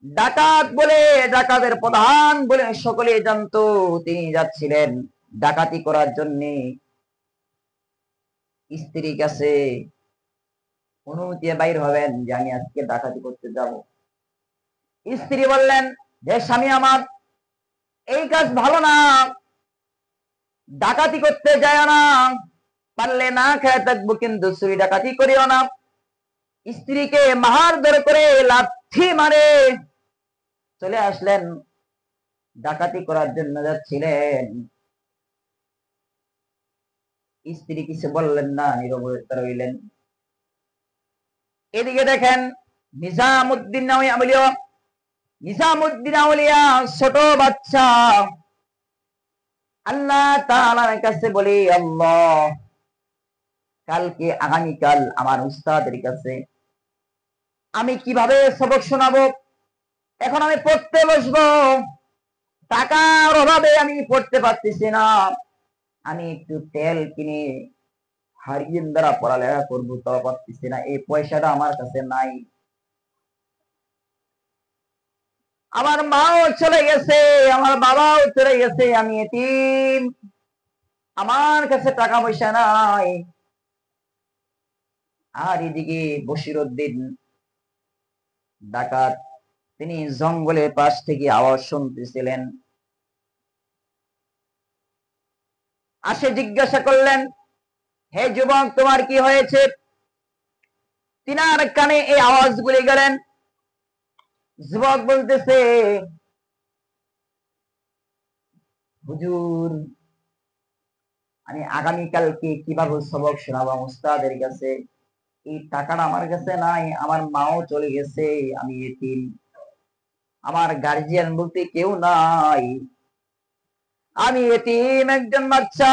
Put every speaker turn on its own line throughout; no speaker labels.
ডাকাত বলে, ডাকাতের প্রধান বলে সকলে জানতো তিনি যাচ্ছিলেন ডাকাতি করার জন্য। স্ত্রীর কাছে অনুমতি বাইর হবেন যে আমি আজকে ডাকাতি করতে যাব। স্ত্রী বললেন যে স্বামী আমার, এই কাজ ভালো না, ডাকাতি করতে যায় না, পারলে না খেয়ে থাকবো, কিন্তু চুরি ডাকাতি করিও না। স্ত্রীকে মারধর করে লাথি মারে চলে আসলেন, ডাকাতি করার জন্য যাচ্ছিলেন। স্ত্রী কিছু বললেন না, নীরবতা রইলেন। এদিকে দেখেন নিজামুদ্দিন আউলিয়া ছোট বাচ্চা আল্লাহ তাআলার কাছে বলি, আল্লাহ কালকে আগামীকাল আমার উস্তাদের কাছে আমি কিভাবে সবক শোনাবো, এখন আমি পড়তে বসবো, টাকার অভাবে আমি পড়তে পারতেছি না, আমি একটু তেল কিনে হারিয়ে দ্বারা পড়ালেখা করবো, তাও পারতেছি না, এই পয়সাটা আমার কাছে নাই। আমার মাও চলে গেছে, আমার বাবাও চলে গেছে, আমি এতিম, আমার কাছে টাকা পয়সা নাই। আর এদিকে বশিরউদ্দিন ডাকাত তিনি জঙ্গলের পাশ থেকে আওয়াজ শুনতেছিলেন। আসে জিজ্ঞাসা করলেন, হে যুবক তোমার কি হয়েছে? তিনার কানে এই আওয়াজগুলি গেলেন। যুবক বলতেছে, হুজুর আমি আগামীকালকে কিভাবে সবক শোনাবো উস্তাদের কাছে, এই টাকাটা আমার কাছে নাই, আমার মাও চলে গেছে, আমি এতিম, আমার গার্জিয়ান বলতে কেউ নাই, আমি এতিম একজন বাচ্চা,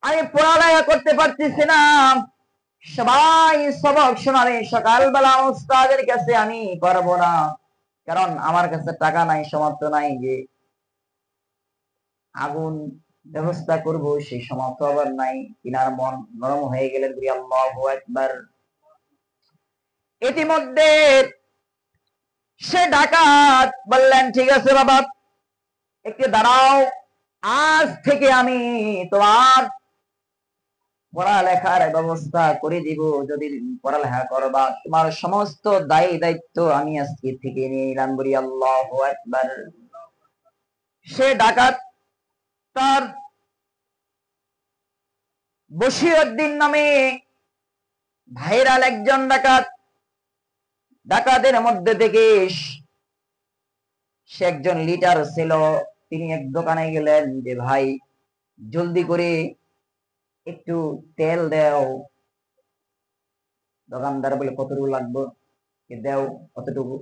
আমি পড়ালেখা করতে পারতেছি না, সবাই সবক শোনালে সকালবেলা উস্তাদের কাছে আমি পারবো না, কারণ আমার কাছে টাকা নাই, সামর্থ্য নাই যে আগুন ব্যবস্থা করব, সেই সামর্থ্য আবার নাই। কিনার মন নরম হয়ে গেলেন, আল্লাহু আকবার। ইতিমধ্যে সে ডাকাত বললেন, ঠিক আছে বাবা একটু দাঁড়াও, আজ থেকে আমি তোমার পড়ালেখার ব্যবস্থা করে দিব, যদি পড়ালেখা করবা তোমার সমস্ত দায়ী দায়িত্ব আমি আজকে থেকে নিয়ে নিলাম, বলি আল্লাহু আকবার। সে ডাকাত তার বশিরউদ্দিন নামে ভাইরাল একজন ডাকাত, ডাকাতের মধ্যে থেকে সে একজন লিডার ছিল। তিনি এক দোকানে গেলেন যে ভাই জলদি করে একটু তেল দাও। দোকানদার বলে কতটুকু লাগবে, দাও কতটুকু।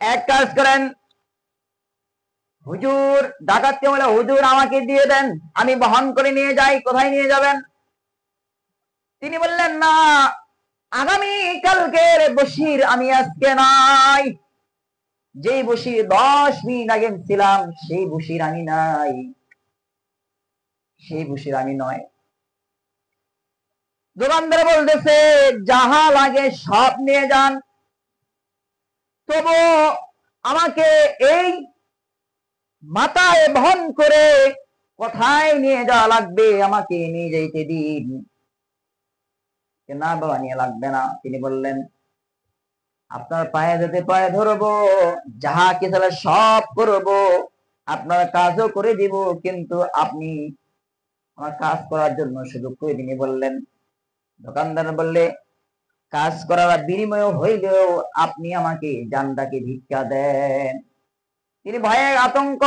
এক কাজ করেন হুজুর, ডাকাতকে বলে হুজুর আমাকে দিয়ে দেন, আমি বহন করে নিয়ে যাই। কোথায় নিয়ে যাবেন? তিনি বললেন না, আগামী কালকের বশির আমি আজকে নাই, যেই বশির 10 মিনিট আগে ছিলাম সেই বশির আমি নাই, সেই বশির আমি নয়। দোকানদার বলতেছে যাহা লাগে সব নিয়ে যান, তবু আমাকে এই মাথায় বহন করে কোথায় নিয়ে যাওয়া লাগবে, আমাকে নিয়ে যাইতে দিন। না বাবা নিয়ে লাগবে না। তিনি বললেন আপনার পায়ে যেতে পায়ে ধরবো, যাহা কিছু সব করবো, আপনার কাজও করে দিব, কিন্তু আপনি আমার কাজ করার জন্য সুযোগ করে তিনি বললেন। দোকানদার বললে কাজ করার বিনিময় হইলেও আপনি আমাকে জানটাকে ভিক্ষা দেন। তিনি ভয়ে আতঙ্ক,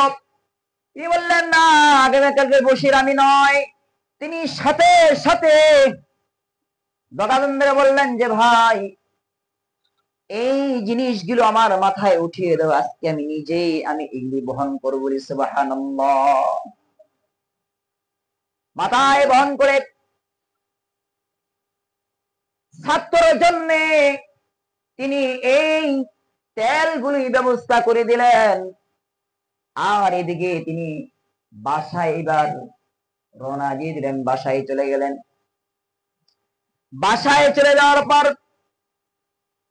তিনি বললেন না, আগামীকালকে বসির আমি নয়। তিনি সাথে সাথে দোকানদার বললেন যে ভাই এই জিনিসগুলো আমার মাথায় উঠিয়ে দাও, আজকে আমি নিজেই আমি এগুলি বহন করবো। সুবহানাল্লাহ। মাথায় বহন করে ছাত্রের জন্য তিনি এই তেলগুলি ব্যবস্থা করে দিলেন। আর এদিকে তিনি বাসায় এবার রওনা দিয়ে দিলেন, বাসায় চলে গেলেন। বাসায় চলে যাওয়ার পর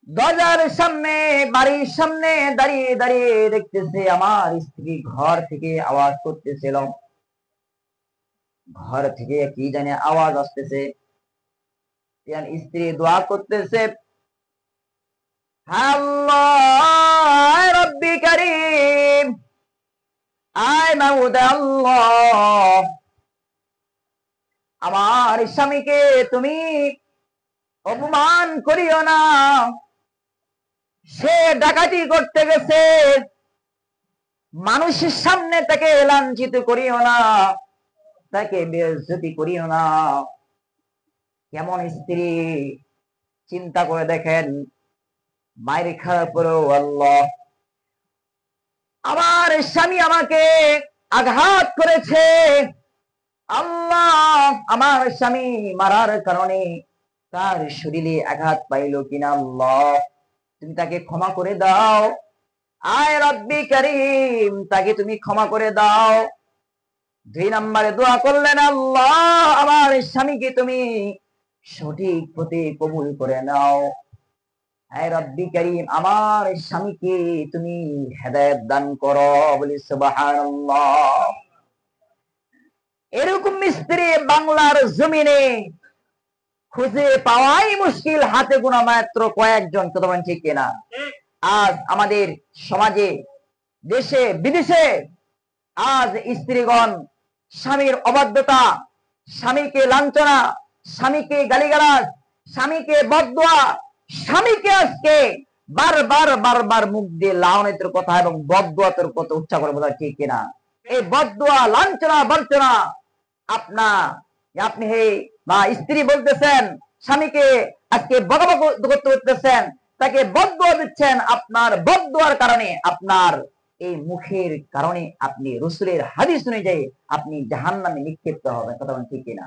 দরজার সামনে, বাড়ির সামনে দাঁড়িয়ে দাঁড়িয়ে দেখতেছে আমার স্ত্রী ঘর থেকে আওয়াজ করতেছিল, ঘর থেকে কি জানি আওয়াজ আসতেছে। স্ত্রী দোয়া করতেছে, আল্লাহ রব্বি কারীম, আয় মাবুদ আল্লাহ, আমার স্বামীকে তুমি অপমান করিও না, সে ডাকাতি করতে গেছে, মানুষের সামনে তাকে লাঞ্ছিত করিও না, তাকে বেইজ্জতি করিও না। কেমন স্ত্রী, চিন্তা করে দেখেন, মায়ের খারাপ পরেও আল্লাহ, আমার স্বামী আমাকে আঘাত করেছে, আল্লাহ আমার স্বামী মারার কারণে তার শরীরে আঘাত পাইল কিনা, আল্লাহ তুমি তাকে ক্ষমা করে দাও, আয় রব্বি কারীম তাকে তুমি ক্ষমা করে দাও। 2 নম্বরে দোয়া করলেন, আল্লাহ আমার স্বামীকে তুমি সঠিক পথে কবুল করে নাও, আয় রব্বি কারীম আমার স্বামীকে তুমি হেদায়েত দান করো। বলি সুবহানাল্লাহ। এরকম স্ত্রী বাংলার জমিনে খুঁজে পাওয়াই মুশকিল, হাতে গোনা মাত্র কয়েকজন, কথা বলেন ঠিক কিনা? আজ আমাদের সমাজে, দেশে বিদেশে আজ স্ত্রীগণ স্বামীর অবাধ্যতা, স্বামীকে লাঞ্ছনা, স্বামীকে গালিগালাজ, স্বামীকে বদদোয়া, স্বামীকে আজকে বারবার বারবার মুখ দিয়ে লাউনের কথা এবং বদদোয়াতের কথা উচ্চারণ করে বলা ঠিক কিনা? এই বদদোয়া, লাঞ্ছনা, বঞ্চনা আপনি হে বা স্ত্রী বলতেছেন, স্বামীকে আজকে বকাবকা করতেছেন, তাকে বদদোয়া দিচ্ছেন, আপনার বদদোয়ার কারণে, আপনার এই মুখের কারণে আপনি রাসূলের হাদিস অনুযায়ী আপনি জাহান্নামে নিক্ষিপ্ত হবেন, কথা বলেন ঠিক কিনা?